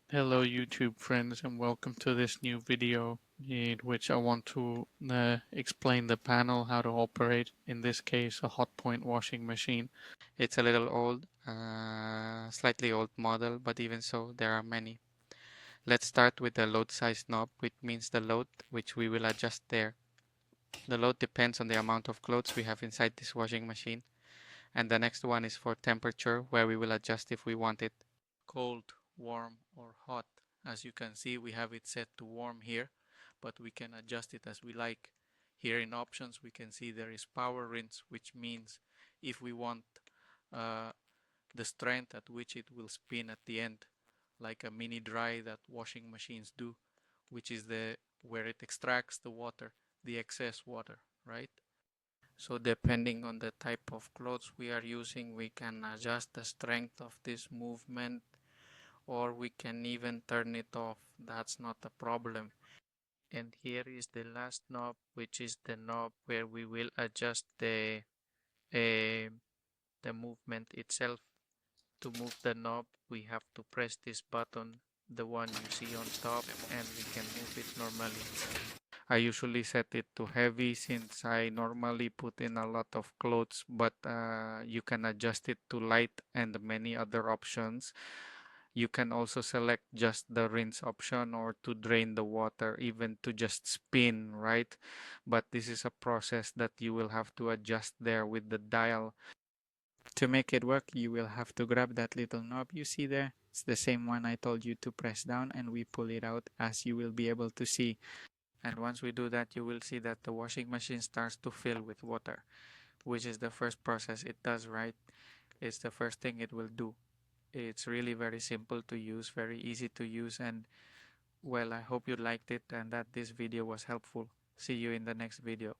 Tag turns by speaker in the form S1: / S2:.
S1: Hello YouTube friends and welcome to this new video in which I want to explain the panel, how to operate, in this case a Hotpoint washing machine.
S2: It's a little old, slightly old model, but even so, there are many. Let's start with the load size knob, which means the load which we will adjust there. The load depends on the amount of clothes we have inside this washing machine. And the next one is for temperature, where we will adjust if we want it
S1: Cold, warm or hot. As you can see, we have it set to warm here, but we can adjust it as we like. Here in options we can see there is power rinse, which means if we want uh, the strength at which it will spin at the end, like a mini dry that washing machines do, which is the where it extracts the water, the excess water, right? So depending on the type of clothes we are using, we can adjust the strength of this movement, or we can even turn it off. That's not a problem. And here is the last knob, which is the knob where we will adjust uh, the movement itself. To move the knob, we have to press this button, the one you see on top, and we can move it normally. I usually set it to heavy since I normally put in a lot of clothes, but you can adjust it to light and many other options. You can also select just the rinse option or to drain the water, even to just spin, right? But this is a process that you will have to adjust there with the dial. To make it work, you will have to grab that little knob you see there. It's the same one I told you to press down, and we pull it out, as you will be able to see. And once we do that, you will see that the washing machine starts to fill with water, which is the first process it does, right? It's the first thing it will do. It's really very simple to use, very easy to use, and well, I hope you liked it and that this video was helpful. See you in the next video.